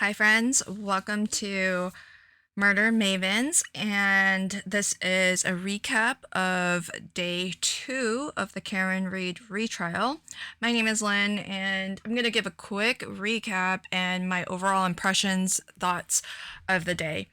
Hi, friends. Welcome to Murder Mavens, and this is a recap of day 2 of the Karen Reed retrial. My name is Lynn, and I'm going to give a quick recap and my overall impressions, thoughts of the day.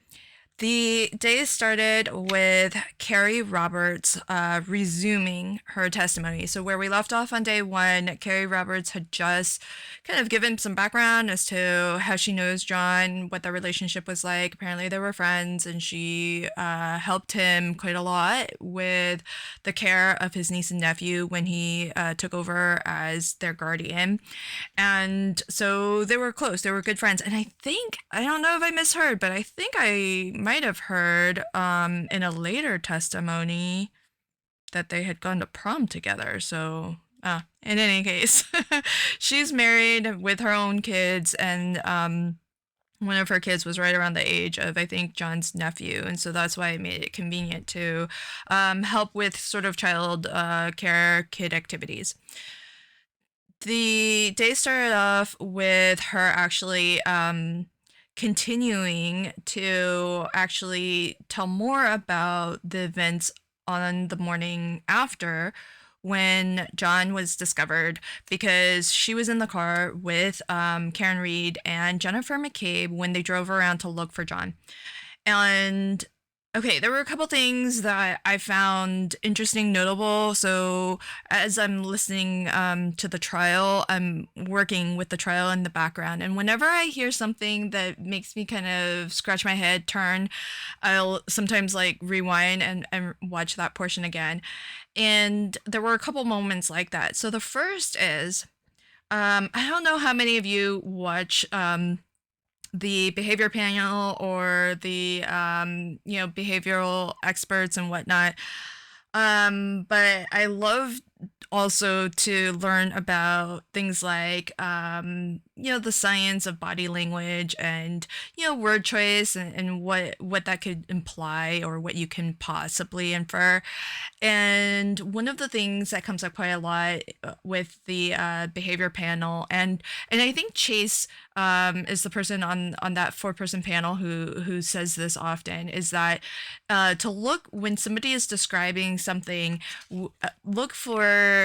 The day started with Carrie Roberts resuming her testimony. So, where we left off on day 1, Carrie Roberts had just kind of given some background as to how she knows John, what their relationship was like. Apparently, they were friends, and she helped him quite a lot with the care of his niece and nephew when he took over as their guardian. And so they were close, they were good friends. And I don't know if I misheard, but I think I might have heard in a later testimony that they had gone to prom together. So in any case, she's married with her own kids, and one of her kids was right around the age of, I think, John's nephew. And so that's why it made it convenient to help with sort of child care kid activities. The day started off with her actually continuing to actually tell more about the events on the morning after when John was discovered, because she was in the car with Karen Reed and Jennifer McCabe when they drove around to look for John. And okay, there were a couple things that I found interesting, notable. So as I'm listening to the trial, I'm working with the trial in the background. And whenever I hear something that makes me kind of scratch my head, turn, I'll sometimes like rewind and watch that portion again. And there were a couple moments like that. So the first is, I don't know how many of you watch the behavior panel or the behavioral experts and whatnot, but I love also to learn about things like the science of body language and word choice, and what that could imply or what you can possibly infer. And one of the things that comes up quite a lot with the behavior panel, and I think Chase is the person on that 4-person panel who says this often, is that to look when somebody is describing something, look for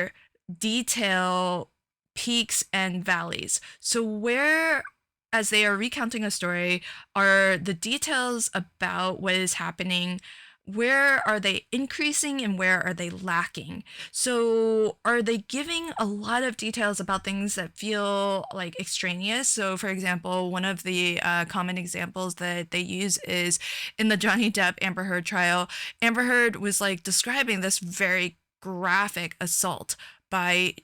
detail, peaks and valleys. So where, as they are recounting a story, are the details about what is happening, where are they increasing and where are they lacking? So are they giving a lot of details about things that feel like extraneous? So for example, one of the common examples that they use is in the Johnny Depp Amber Heard trial. Amber Heard was like describing this very graphic assault by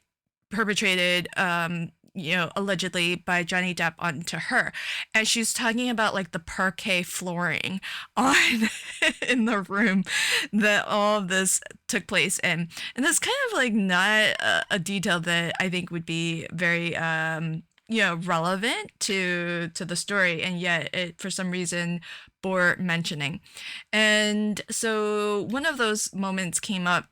perpetrated allegedly by Johnny Depp onto her. And she's talking about like the parquet flooring on in the room that all of this took place in. And that's kind of like not a detail that I think would be very relevant to the story, and yet it for some reason bore mentioning. And so one of those moments came up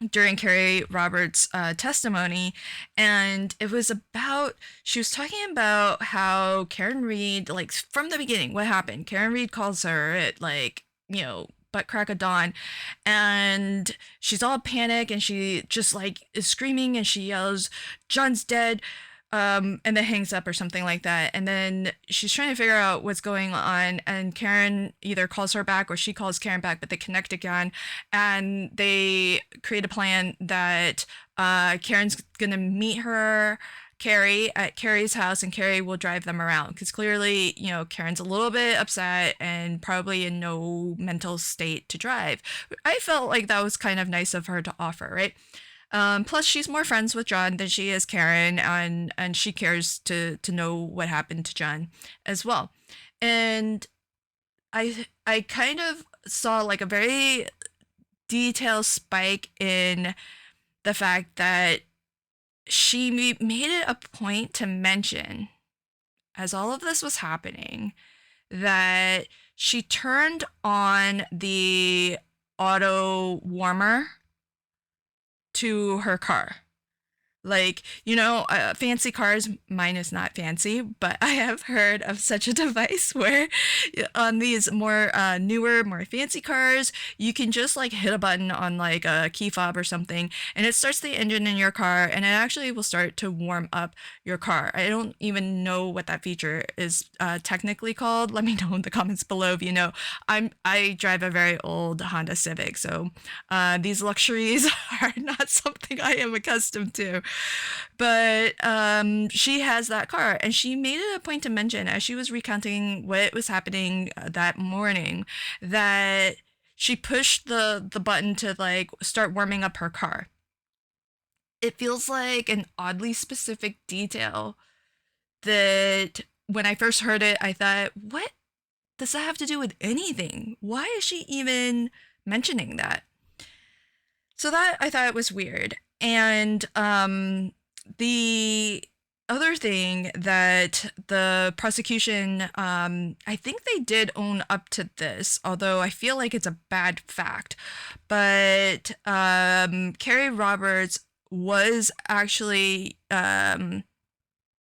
during Carrie Roberts' testimony, and it was about, she was talking about how Karen Reed, like from the beginning, what happened. Karen Reed calls her at like, butt crack of dawn, and she's all panic, and she just like is screaming, and she yells, "John's dead." And then hangs up or something like that. And then she's trying to figure out what's going on. And Karen either calls her back or she calls Karen back, but they connect again. And they create a plan that Karen's going to meet Carrie, at Carrie's house, and Carrie will drive them around. Because clearly, Karen's a little bit upset and probably in no mental state to drive. I felt like that was kind of nice of her to offer, right? Plus, she's more friends with John than she is Karen, and she cares to know what happened to John as well. And I kind of saw like a very detailed spike in the fact that she made it a point to mention, as all of this was happening, that she turned on the auto warmer to her car. Like, fancy cars, mine is not fancy, but I have heard of such a device where on these more newer, more fancy cars, you can just like hit a button on like a key fob or something, and it starts the engine in your car, and it actually will start to warm up your car. I don't even know what that feature is technically called. Let me know in the comments below if you know. I drive a very old Honda Civic, so these luxuries are not something I am accustomed to. But she has that car, and she made it a point to mention as she was recounting what was happening that morning that she pushed the button to like start warming up her car. It feels like an oddly specific detail that when I first heard it, I thought, what does that have to do with anything? Why is she even mentioning that? So that I thought was weird. And the other thing that the prosecution, I think they did own up to this, although I feel like it's a bad fact. But Carrie Roberts was actually, I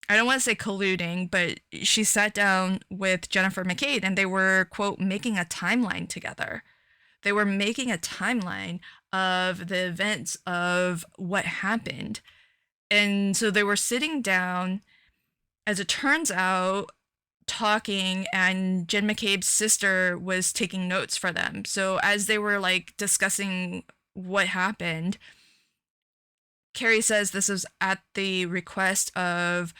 don't want to say colluding, but she sat down with Jennifer McCabe and they were, quote, making a timeline together. They were making a timeline of the events of what happened. And so they were sitting down, as it turns out, talking, and Jen McCabe's sister was taking notes for them. So as they were like discussing what happened, Carrie says this was at the request of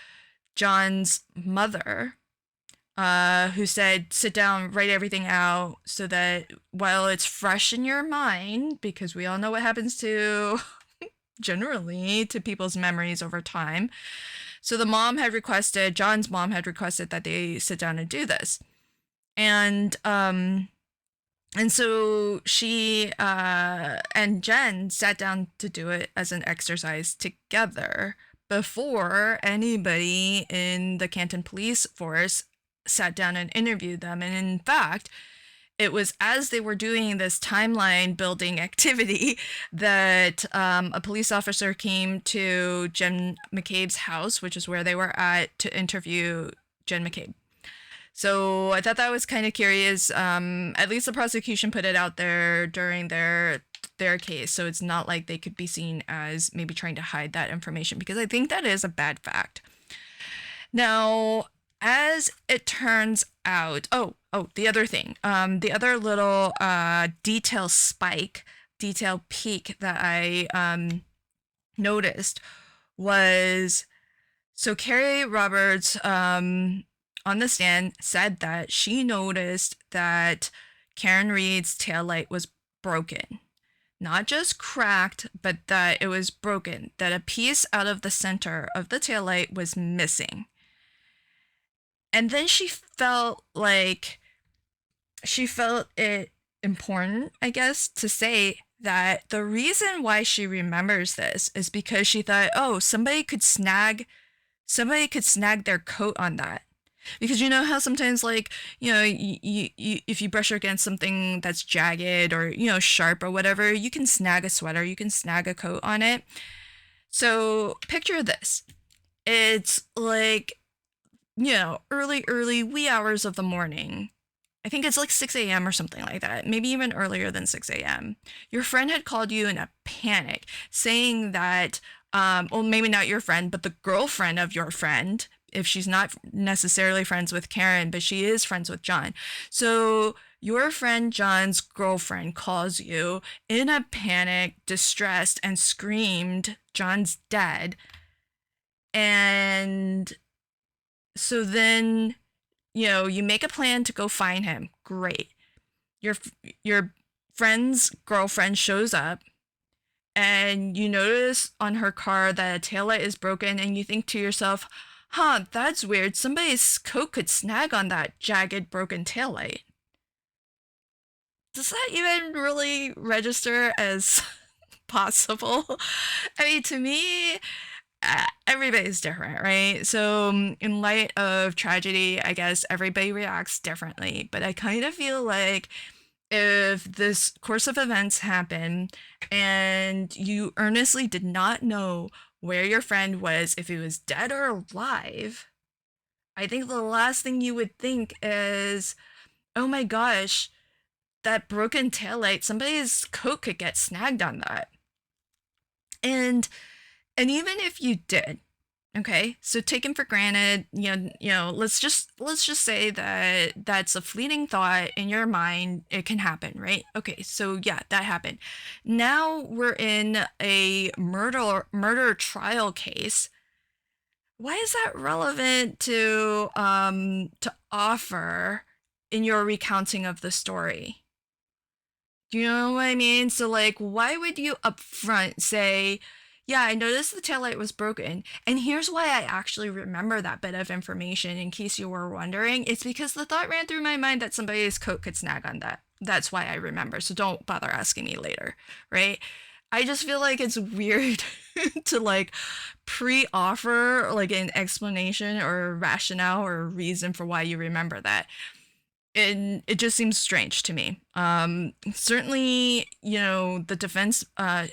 John's mother, who said, sit down, write everything out so that while it's fresh in your mind, because we all know what happens to, generally, to people's memories over time. So John's mom had requested that they sit down and do this. And so she and Jen sat down to do it as an exercise together before anybody in the Canton Police Force sat down and interviewed them. And in fact, it was as they were doing this timeline building activity that a police officer came to Jen McCabe's house, which is where they were at, to interview Jen McCabe. So I thought that was kind of curious. At least the prosecution put it out there during their case, so it's not like they could be seen as maybe trying to hide that information, because I think that is a bad fact. Now, as it turns out, the other thing, the other little detail peak that I noticed was, so Carrie Roberts on the stand said that she noticed that Karen Reed's taillight was broken. Not just cracked, but that it was broken, that a piece out of the center of the taillight was missing. And then she felt it important, I guess, to say that the reason why she remembers this is because she thought, oh, somebody could snag their coat on that. Because you know how sometimes, like, you if you brush against something that's jagged or, sharp or whatever, you can snag a sweater, you can snag a coat on it. So picture this. It's like, early wee hours of the morning. I think it's like 6 a.m. or something like that, maybe even earlier than 6 a.m. Your friend had called you in a panic, saying that, well, maybe not your friend, but the girlfriend of your friend, if she's not necessarily friends with Karen, but she is friends with John. So your friend John's girlfriend calls you in a panic, distressed, and screamed, "John's dead." And so then, you make a plan to go find him. Great. Your friend's girlfriend shows up, and you notice on her car that a taillight is broken, and you think to yourself, that's weird. Somebody's coat could snag on that jagged, broken taillight. Does that even really register as possible? I mean, to me, everybody's different, right? So in light of tragedy, I guess everybody reacts differently. But I kind of feel like if this course of events happened and you earnestly did not know where your friend was, if he was dead or alive, I think the last thing you would think is, oh my gosh, that broken taillight, somebody's coat could get snagged on that. And even if you did, okay, so taken for granted, let's just say that that's a fleeting thought in your mind. It can happen, right? Okay, so yeah, that happened. Now we're in a murder trial case. Why is that relevant to offer in your recounting of the story? Do you know what I mean? So like, why would you upfront say, yeah, I noticed the taillight was broken, and here's why I actually remember that bit of information, in case you were wondering. It's because the thought ran through my mind that somebody's coat could snag on that. That's why I remember. So don't bother asking me later, right? I just feel like it's weird to like pre-offer like an explanation or a rationale or a reason for why you remember that. And it just seems strange to me. Certainly, the defense,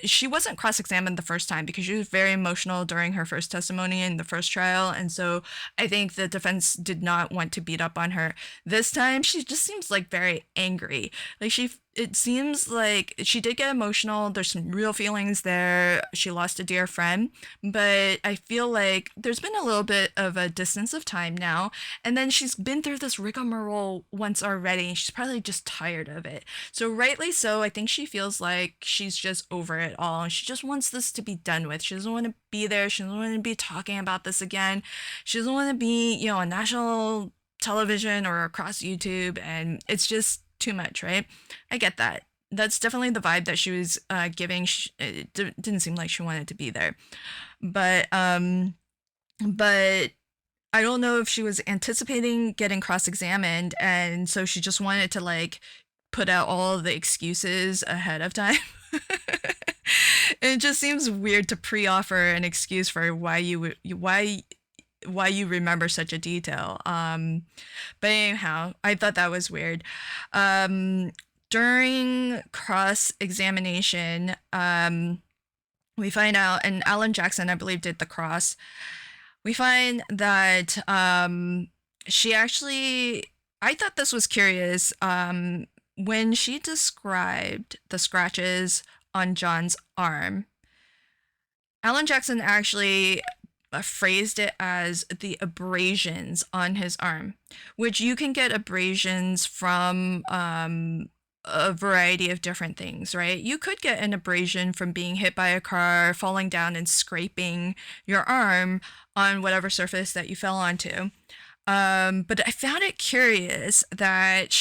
she wasn't cross-examined the first time because she was very emotional during her first testimony in the first trial. And so I think the defense did not want to beat up on her. This time, she just seems like very angry. Like it seems like she did get emotional. There's some real feelings there. She lost a dear friend, but I feel like there's been a little bit of a distance of time now. And then she's been through this rigmarole once already, and she's probably just tired of it. So rightly so, I think she feels like she's just over it all. And she just wants this to be done with. She doesn't want to be there. She doesn't want to be talking about this again. She doesn't want to be, on national television or across YouTube. And it's just too much, right? I get that. That's definitely the vibe that she was giving. It didn't seem like she wanted to be there. But I don't know if she was anticipating getting cross-examined, and so she just wanted to like put out all of the excuses ahead of time. It just seems weird to pre-offer an excuse for why you remember such a detail. But anyhow, I thought that was weird. During cross-examination, we find out, and Alan Jackson, I believe, did the cross. We find that she actually, I thought this was curious, when she described the scratches on John's arm, Alan Jackson actually phrased it as the abrasions on his arm, which you can get abrasions from a variety of different things, right? You could get an abrasion from being hit by a car, falling down and scraping your arm on whatever surface that you fell onto. But I found it curious that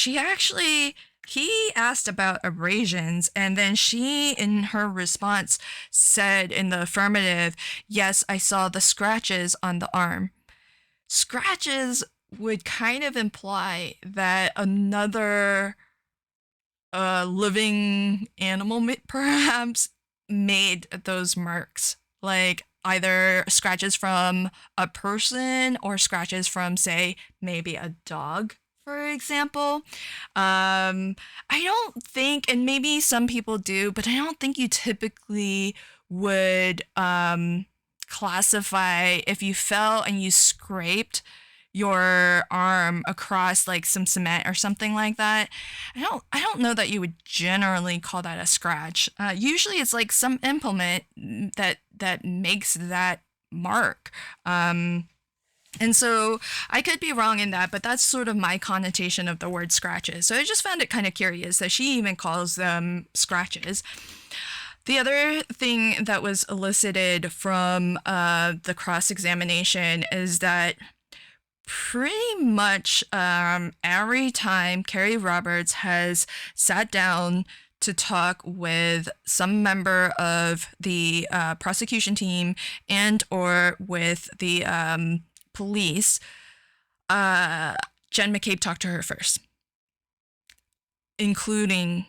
he asked about abrasions, and then she, in her response, said in the affirmative, yes, I saw the scratches on the arm. Scratches would kind of imply that another living animal perhaps made those marks, like either scratches from a person or scratches from, say, maybe a dog, for example. I don't think, and maybe some people do, but I don't think you typically would classify if you fell and you scraped your arm across like some cement or something like that. I don't know that you would generally call that a scratch. Usually it's like some implement that makes that mark. And so I could be wrong in that, but that's sort of my connotation of the word scratches. So I just found it kind of curious that she even calls them scratches. The other thing that was elicited from the cross-examination is that pretty much every time Carrie Roberts has sat down to talk with some member of the prosecution team and or with the police, Jen McCabe talked to her first, including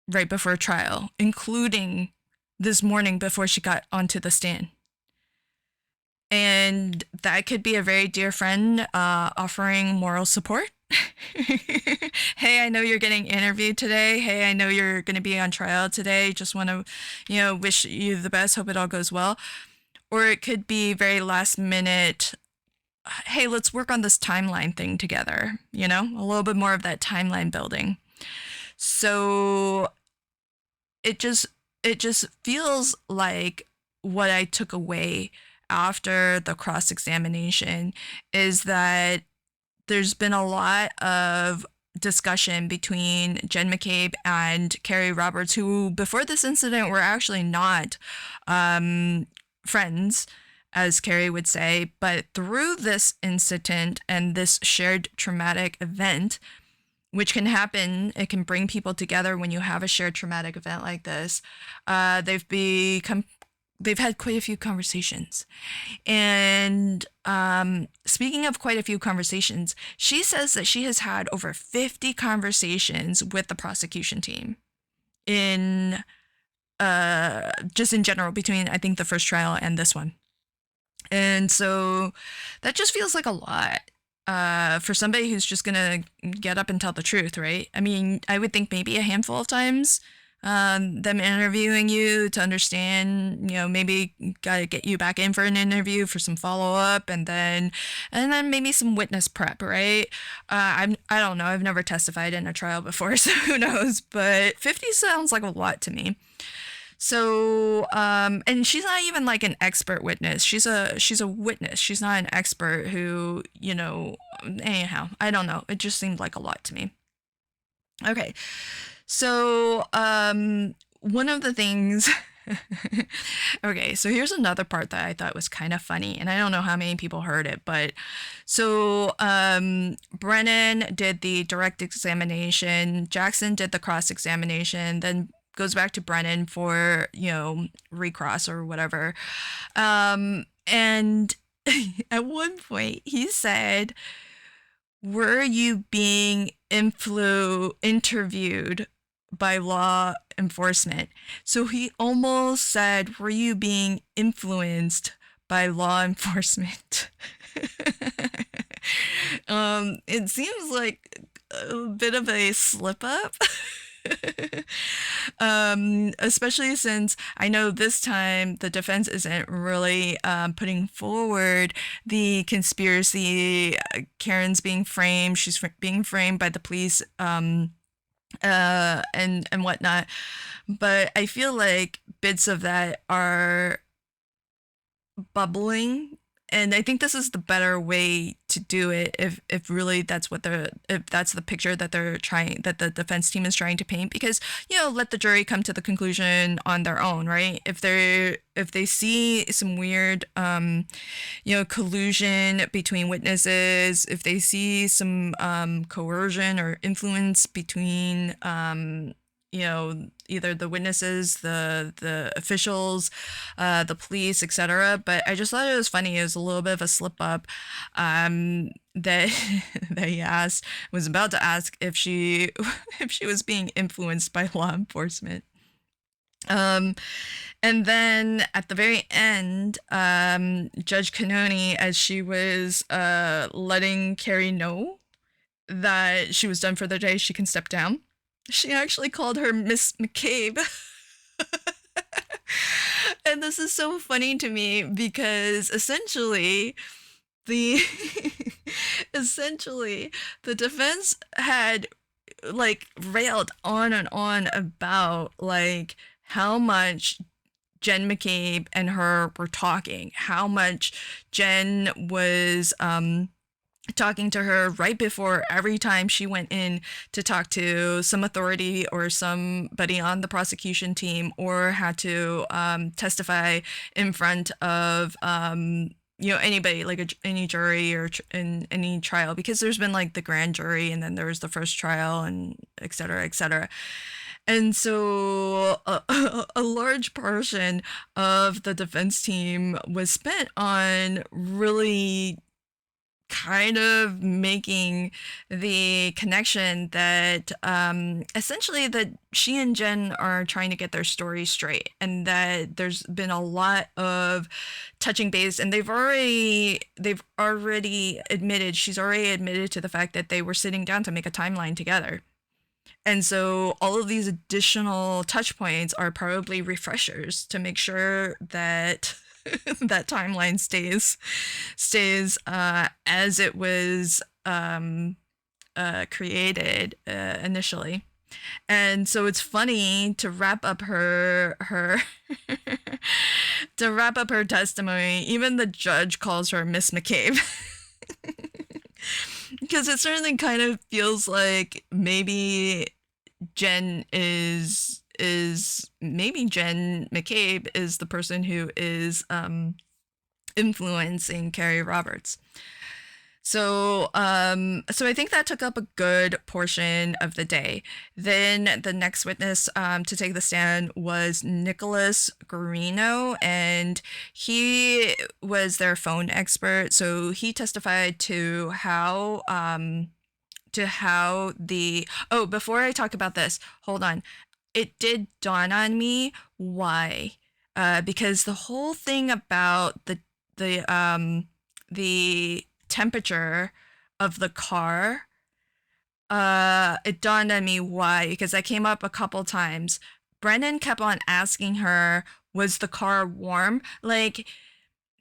right before trial, including this morning before she got onto the stand. And that could be a very dear friend offering moral support. Hey, I know you're getting interviewed today. Hey, I know you're going to be on trial today. Just want to, wish you the best. Hope it all goes well. or it could be very last minute. Hey, let's work on this timeline thing together. A little bit more of that timeline building. So it just feels like what I took away after the cross examination is that there's been a lot of discussion between Jen McCabe and Carrie Roberts, who before this incident were actually not friends, as Carrie would say, but through this incident and this shared traumatic event, which can happen, it can bring people together when you have a shared traumatic event like this. They've had quite a few conversations. And speaking of quite a few conversations, she says that she has had over 50 conversations with the prosecution team in just in general between, I think, the first trial and this one. And so that just feels like a lot for somebody who's just gonna get up and tell the truth, right? I mean, I would think maybe a handful of times, them interviewing you to understand, maybe gotta get you back in for an interview for some follow up, and then maybe some witness prep, right? I don't know. I've never testified in a trial before, so who knows? But 50 sounds like a lot to me. So, and she's not even like an expert witness. She's a witness. She's not an expert who, anyhow, I don't know. It just seemed like a lot to me. Okay. So, one of the things, okay, so here's another part that I thought was kind of funny, and I don't know how many people heard it, but so, Brennan did the direct examination, Jackson did the cross examination, then goes back to Brennan for, recross or whatever. And at one point he said, "Were you being interviewed by law enforcement?" So he almost said, "Were you being influenced by law enforcement?" It seems like a bit of a slip up. Especially since I know this time the defense isn't really putting forward the conspiracy. Karen's being framed. She's being framed by the police and whatnot. But I feel like bits of that are bubbling. And I think this is the better way to do it if really that's if that's the picture that that the defense team is trying to paint, because let the jury come to the conclusion on their own, right? If they see some weird collusion between witnesses, if they see some coercion or influence between either the witnesses, the officials, the police, etc. But I just thought it was funny. It was a little bit of a slip up that that he was about to ask if she was being influenced by law enforcement. And then at the very end, Judge Cannoni, as she was letting Carrie know that she was done for the day, she can step down, she actually called her Miss McCabe. And this is so funny to me because essentially the defense had railed on and on about how much Jen McCabe and her were talking, how much Jen was talking to her right before every time she went in to talk to some authority or somebody on the prosecution team, or had to testify in front of anybody, any jury or in any trial, because there's been the grand jury and then there was the first trial and et cetera, et cetera. And so a large portion of the defense team was spent on really kind of making the connection that essentially that she and Jen are trying to get their story straight, and that there's been a lot of touching base, and she's already admitted to the fact that they were sitting down to make a timeline together. And so all of these additional touch points are probably refreshers to make sure that that timeline stays as it was created initially. And so it's funny to wrap up her to wrap up her testimony. Even the judge calls her Miss McCabe. Because it certainly kind of feels like maybe Jen McCabe is the person who is influencing Carrie Roberts. So I think that took up a good portion of the day. Then the next witness to take the stand was Nicholas Guarino, and he was their phone expert. So he testified to how before I talk about this, hold on. It did dawn on me why. Because the whole thing about the temperature of the car, it dawned on me why, because that came up a couple times. Brennan kept on asking her, was the car warm? Like,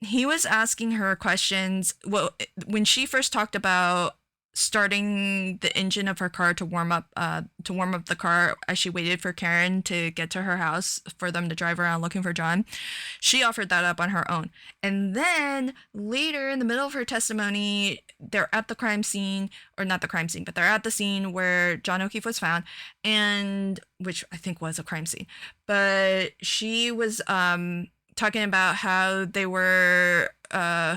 he was asking her questions. Well, when she first talked about starting the engine of her car to warm up the car as she waited for Karen to get to her house for them to drive around looking for John, she offered that up on her own. And then later in the middle of her testimony, they're at the crime scene, or not the crime scene, but they're at the scene where John O'Keefe was found, and which I think was a crime scene. But she was talking about how they were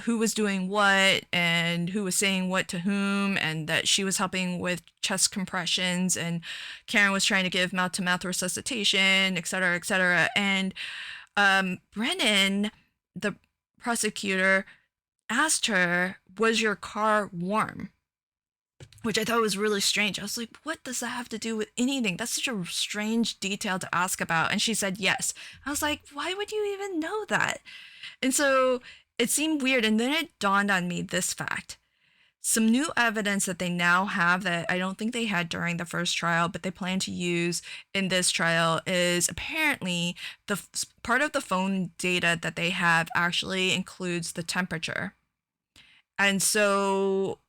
who was doing what and who was saying what to whom, and that she was helping with chest compressions and Karen was trying to give mouth-to-mouth resuscitation, etc., etc. And Brennan, the prosecutor, asked her, was your car warm? Which I thought was really strange. I was like, what does that have to do with anything? That's such a strange detail to ask about. And she said yes. I was like, why would you even know that? And so it seemed weird. And then it dawned on me this fact. Some new evidence that they now have that I don't think they had during the first trial, but they plan to use in this trial, is apparently the part of the phone data that they have actually includes the temperature. And so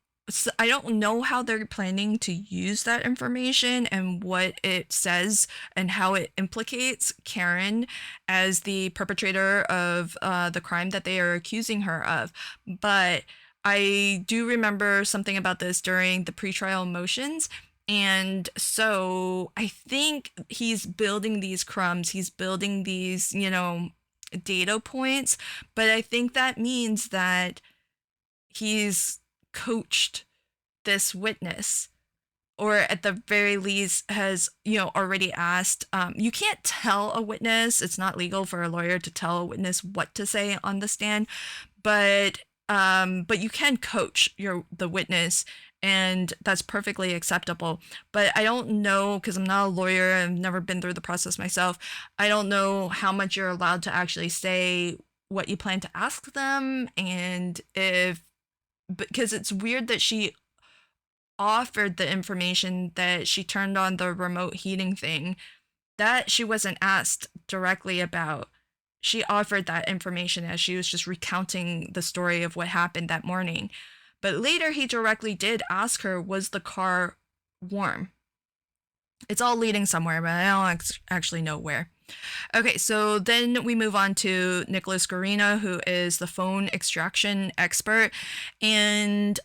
I don't know how they're planning to use that information and what it says and how it implicates Karen as the perpetrator of the crime that they are accusing her of. But I do remember something about this during the pretrial motions. And so I think he's building these crumbs. He's building these, data points. But I think that means that he's coached this witness, or at the very least has already asked. You can't tell a witness, it's not legal for a lawyer to tell a witness what to say on the stand, but you can coach the witness, and that's perfectly acceptable. But I don't know, because I'm not a lawyer, I've never been through the process myself, I don't know how much you're allowed to actually say, what you plan to ask them, and because it's weird that she offered the information that she turned on the remote heating thing that she wasn't asked directly about. She offered that information as she was just recounting the story of what happened that morning. But later he directly did ask her, was the car warm? It's all leading somewhere, but I don't actually know where. Okay, so then we move on to Nicholas Guarino, who is the phone extraction expert. And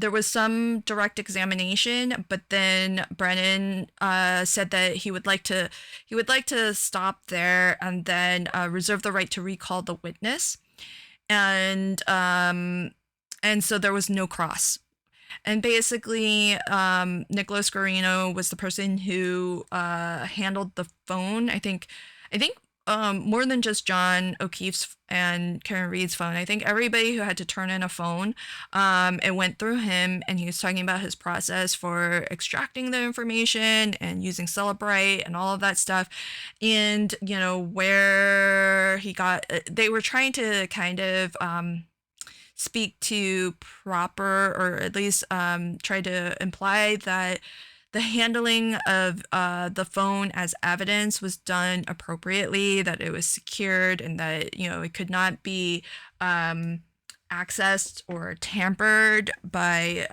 there was some direct examination, but then Brennan said that he would like to stop there and then reserve the right to recall the witness. And so there was no cross. And basically, Nicholas Guarino was the person who handled the phone. I think more than just John O'Keefe's and Karen Reed's phone. I think everybody who had to turn in a phone, it went through him, and he was talking about his process for extracting the information and using Celebrite and all of that stuff. And, where he got, they were trying to kind of speak to proper, or at least try to imply that the handling of the phone as evidence was done appropriately, that it was secured, and that it could not be um, accessed or tampered by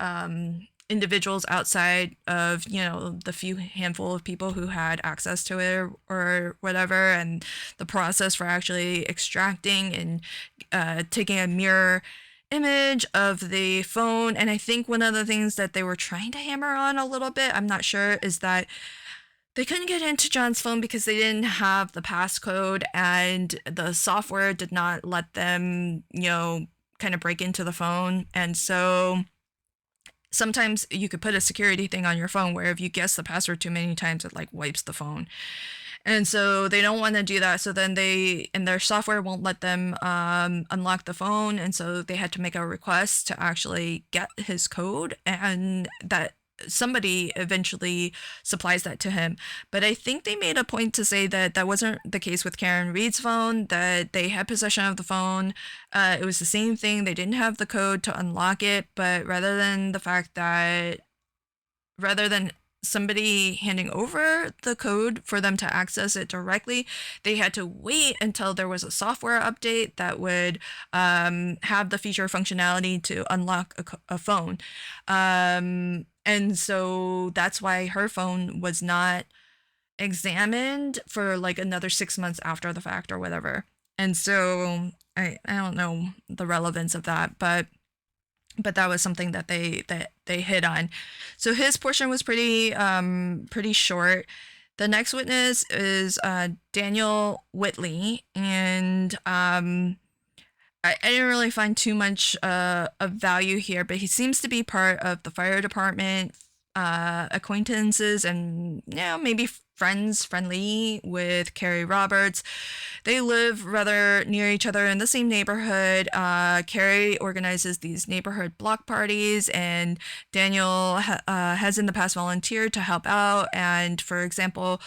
individuals outside of the few handful of people who had access to it, or whatever, and the process for actually extracting and taking a mirror image of the phone. And I think one of the things that they were trying to hammer on a little bit, I'm not sure, is that they couldn't get into John's phone because they didn't have the passcode, and the software did not let them kind of break into the phone. And so sometimes you could put a security thing on your phone where if you guess the password too many times, it like wipes the phone. And so they don't want to do that. So then their software won't let them unlock the phone. And so they had to make a request to actually get his code, and that somebody eventually supplies that to him. But I think they made a point to say that that wasn't the case with Karen Reed's phone, that they had possession of the phone. It was the same thing. They didn't have the code to unlock it, but rather than somebody handing over the code for them to access it directly, they had to wait until there was a software update that would have the feature functionality to unlock a phone. And so that's why her phone was not examined for like another 6 months after the fact or whatever. And so I don't know the relevance of that, but that was something that they hit on. So his portion was pretty short. The next witness is Daniel Whitley, and I didn't really find too much of value here, but he seems to be part of the fire department, acquaintances, and maybe friendly with Carrie Roberts. They live rather near each other in the same neighborhood. Carrie organizes these neighborhood block parties, and Daniel has in the past volunteered to help out. And for example,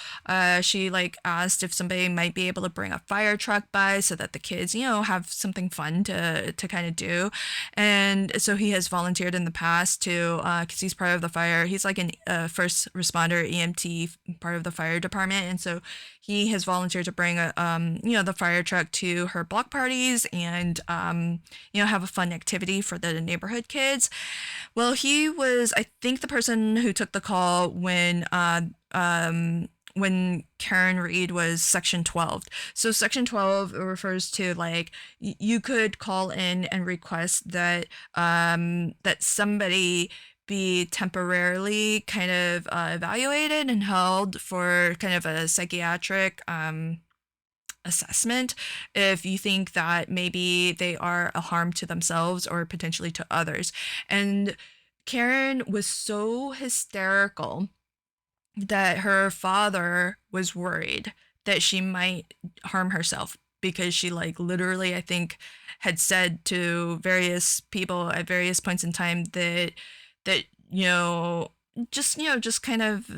she like asked if somebody might be able to bring a fire truck by so that the kids, have something fun to kind of do. And so he has volunteered in the past to, because he's part of the fire. He's like a first responder EMT, part of the fire department, and so he has volunteered to bring the fire truck to her block parties, and have a fun activity for the neighborhood kids. Well, he was, I think, the person who took the call when Karen Reed was Section 12. So Section 12 refers to like you could call in and request that that somebody be temporarily kind of evaluated and held for kind of a psychiatric assessment if you think that maybe they are a harm to themselves or potentially to others. And Karen was so hysterical that her father was worried that she might harm herself, because she like literally, I think, had said to various people at various points in time that just kind of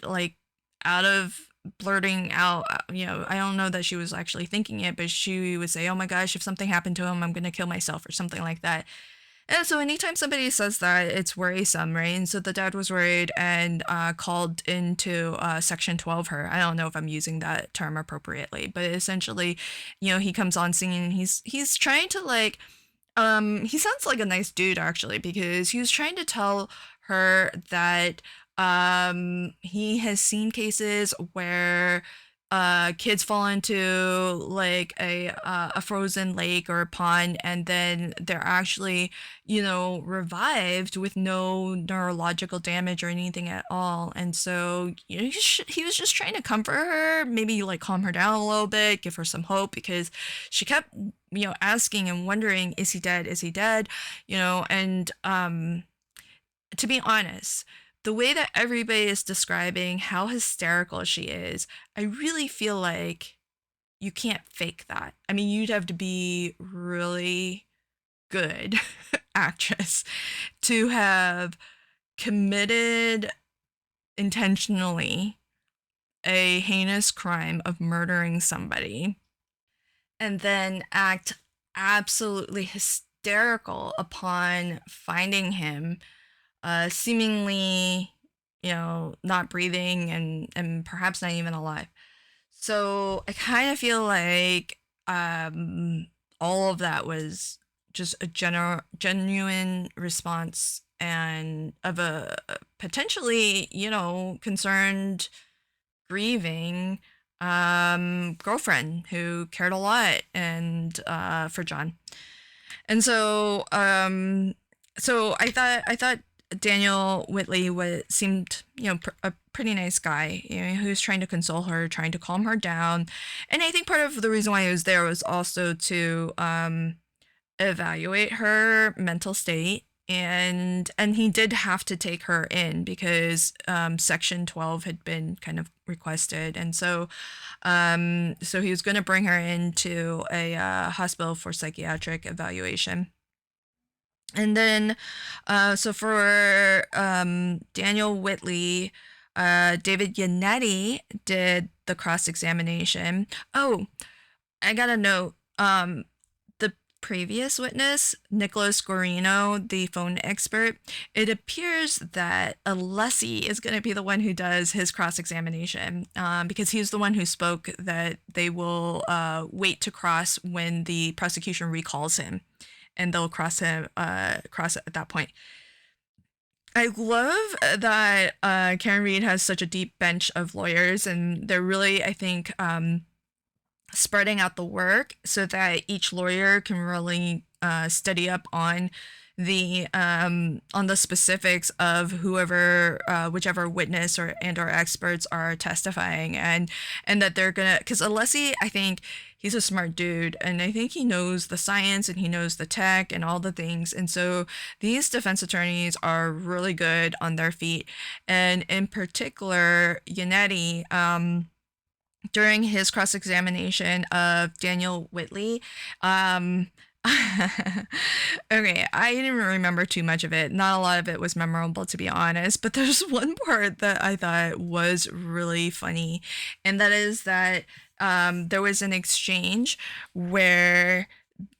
like out of blurting out, I don't know that she was actually thinking it, but she would say, oh my gosh, if something happened to him, I'm gonna kill myself or something like that. And so anytime somebody says that, it's worrisome, right? And so the dad was worried and called into Section 12 her. I don't know if I'm using that term appropriately, but essentially, he comes on singing, and he's trying to like, he sounds like a nice dude actually, because he was trying to tell her that he has seen cases where kids fall into like a frozen lake or a pond, and then they're actually revived with no neurological damage or anything at all. And so he was just trying to comfort her, maybe like calm her down a little bit, give her some hope, because she kept asking and wondering, is he dead, is he dead, and to be honest, the way that everybody is describing how hysterical she is, I really feel like you can't fake that. I mean, you'd have to be really good actress to have committed intentionally a heinous crime of murdering somebody and then act absolutely hysterical upon finding him seemingly not breathing and perhaps not even alive. So I kind of feel like all of that was just a genuine response and of a potentially, concerned, grieving girlfriend who cared a lot and for John. And so I thought Daniel Whitley seemed, a pretty nice guy, who's trying to console her, trying to calm her down. And I think part of the reason why he was there was also to evaluate her mental state. And he did have to take her in because section 12 had been kind of requested. And so he was going to bring her into a hospital for psychiatric evaluation. And then, so for Daniel Whitley, David Yannetti did the cross examination. Oh, I got a note. The previous witness, Nicholas Guarino, the phone expert, it appears that Alessi is going to be the one who does his cross examination because he's the one who spoke that they will wait to cross when the prosecution recalls him. And they'll cross at that point. I love that Karen Reed has such a deep bench of lawyers, and they're really, I think, spreading out the work so that each lawyer can really study up on the specifics of whichever witness or experts are testifying, and that they're gonna, because Alessi, I think he's a smart dude, and I think he knows the science and he knows the tech and all the things. And so these defense attorneys are really good on their feet. And in particular, Yannetti, during his cross-examination of Daniel Whitley, okay, I didn't remember too much of it. Not a lot of it was memorable, to be honest, but there's one part that I thought was really funny, and that is that there was an exchange where,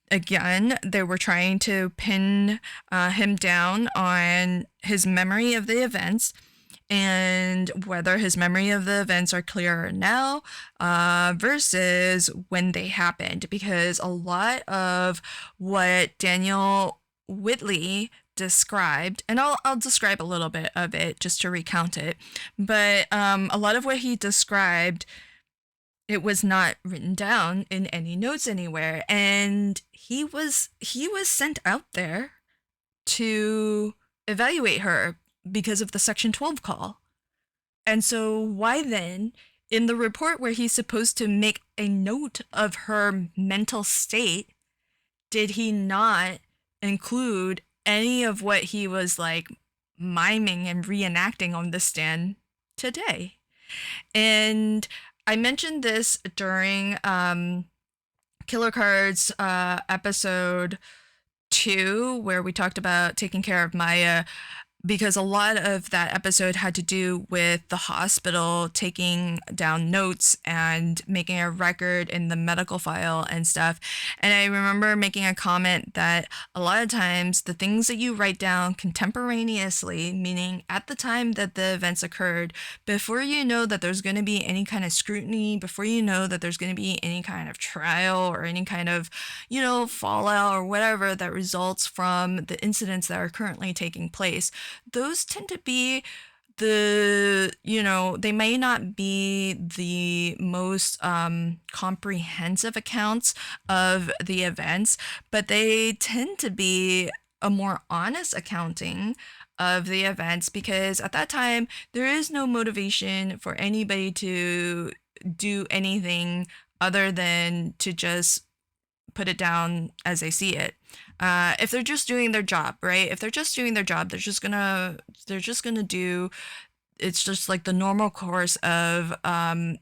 again, they were trying to pin him down on his memory of the events and whether his memory of the events are clearer now versus when they happened. Because a lot of what Daniel Whitley described, and I'll describe a little bit of it just to recount it, but a lot of what he described, it was not written down in any notes anywhere, and he was sent out there to evaluate her because of the Section 12 call. And so why then, in the report where he's supposed to make a note of her mental state, did he not include any of what he was like miming and reenacting on the stand today? And I mentioned this during Killer Cards episode 2, where we talked about taking care of Maya, because a lot of that episode had to do with the hospital taking down notes and making a record in the medical file and stuff. And I remember making a comment that a lot of times the things that you write down contemporaneously, meaning at the time that the events occurred, before you know that there's going to be any kind of scrutiny, before you know that there's going to be any kind of trial or any kind of, fallout or whatever that results from the incidents that are currently taking place, those tend to be they may not be the most comprehensive accounts of the events, but they tend to be a more honest accounting of the events, because at that time there is no motivation for anybody to do anything other than to just put it down as they see it. If they're just doing their job, right? If they're just doing their job, they're just gonna do. It's just like the normal course of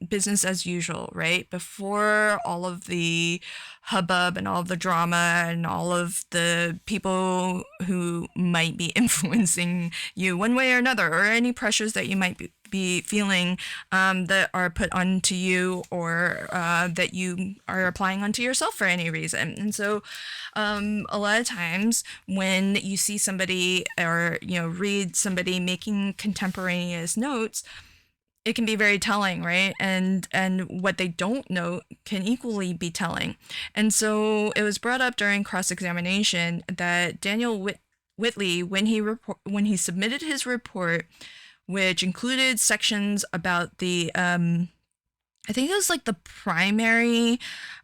business as usual, right? Before all of the hubbub and all of the drama and all of the people who might be influencing you one way or another, or any pressures that you might be feeling that are put onto you, or that you are applying onto yourself for any reason. And so a lot of times when you see somebody, or read somebody making contemporaneous notes, it can be very telling, right? And what they don't know can equally be telling. And so it was brought up during cross-examination that Daniel Whitley, when he submitted his report, which included sections about the I think it was like the primary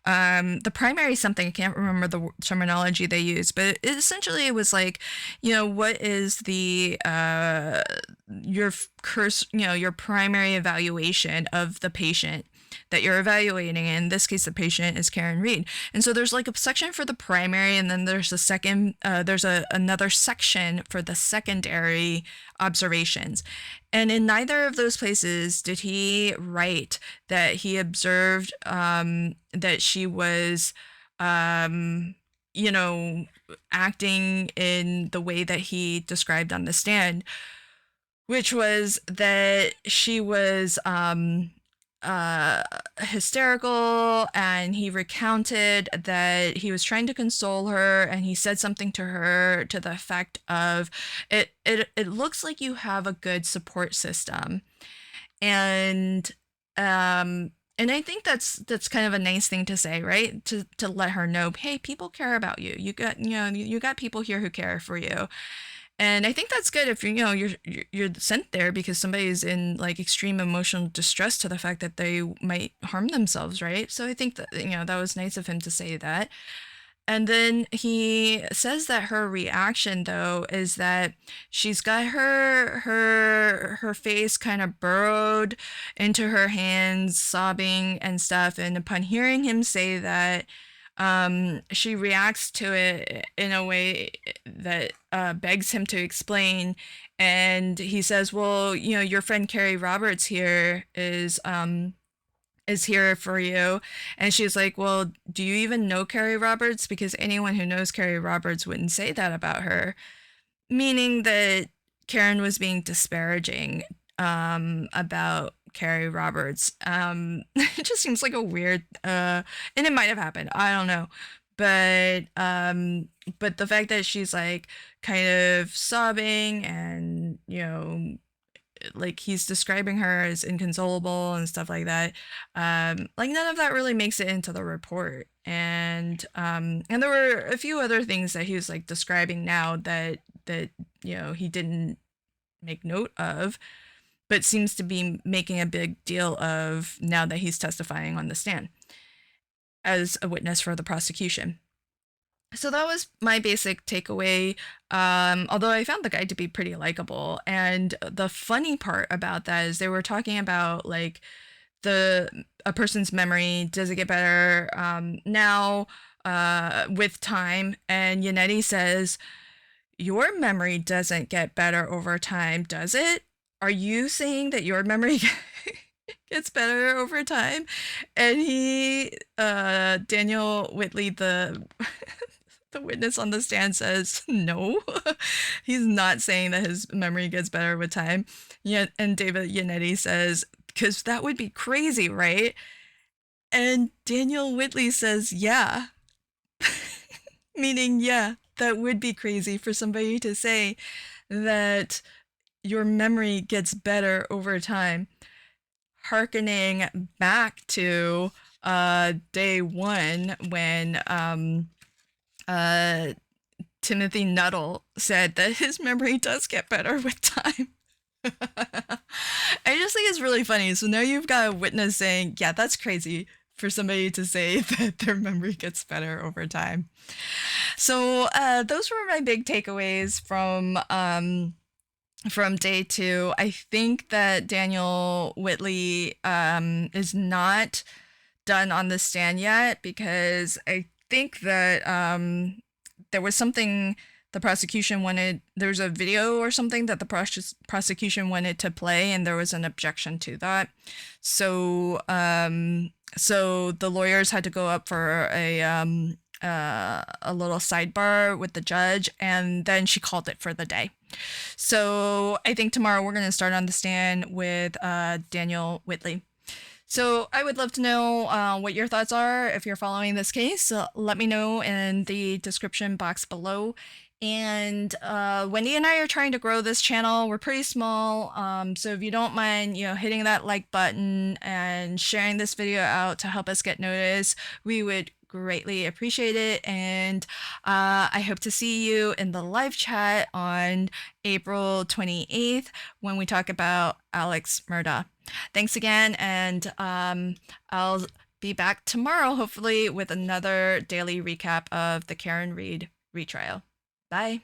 something. I can't remember the terminology they used, but essentially it was like, what is the your primary evaluation of the patient that you're evaluating. In this case, the patient is Karen Reed. And so there's like a section for the primary, and then there's another section for the secondary observations. And in neither of those places did he write that he observed that she was, acting in the way that he described on the stand, which was that she was hysterical, and he recounted that he was trying to console her, and he said something to her to the effect of, it looks like you have a good support system. And I think that's kind of a nice thing to say, right? To let her know, hey, people care about you. You got people here who care for you. And I think that's good if you're sent there because somebody's in like extreme emotional distress to the fact that they might harm themselves, right? So I think that that was nice of him to say that. And then he says that her reaction, though, is that she's got her face kind of burrowed into her hands, sobbing and stuff. And upon hearing him say that, she reacts to it in a way that begs him to explain. And he says, well, your friend Carrie Roberts here is here for you. And she's like, well, do you even know Carrie Roberts? Because anyone who knows Carrie Roberts wouldn't say that about her. Meaning that Karen was being disparaging about Carrie Roberts. It just seems like a weird, and it might have happened. I don't know. But the fact that she's like kind of sobbing, and like he's describing her as inconsolable and stuff like that, like none of that really makes it into the report. And there were a few other things that he was like describing now that he didn't make note of, but seems to be making a big deal of now that he's testifying on the stand as a witness for the prosecution. So that was my basic takeaway, although I found the guy to be pretty likable. And the funny part about that is they were talking about like a person's memory, does it get better now with time? And Yannetti says, your memory doesn't get better over time, does it? Are you saying that your memory gets better over time? And Daniel Whitley, the witness on the stand, says no. He's not saying that his memory gets better with time. Yeah, and David Yannetti says, because that would be crazy, right? And Daniel Whitley says, yeah. Meaning, yeah, that would be crazy for somebody to say that your memory gets better over time. Harkening back to day one when Timothy Nuttall said that his memory does get better with time. I just think it's really funny. So now you've got a witness saying, yeah, that's crazy for somebody to say that their memory gets better over time. So those were my big takeaways from day two. I think that Daniel Whitley is not done on the stand yet, because I think that there was something the prosecution wanted. There's a video or something that the prosecution wanted to play, and there was an objection to that. So So the lawyers had to go up for a little sidebar with the judge, and then she called it for the day. So I think tomorrow we're going to start on the stand with Daniel Whitley. So I would love to know what your thoughts are if you're following this case. Let me know in the description box below. And Wendy and I are trying to grow this channel. We're pretty small, so if you don't mind, hitting that like button and sharing this video out to help us get noticed, we would greatly appreciate it. And I hope to see you in the live chat on April 28th when we talk about Alex Murdaugh. Thanks again, and I'll be back tomorrow, hopefully, with another daily recap of the Karen Read retrial. Bye.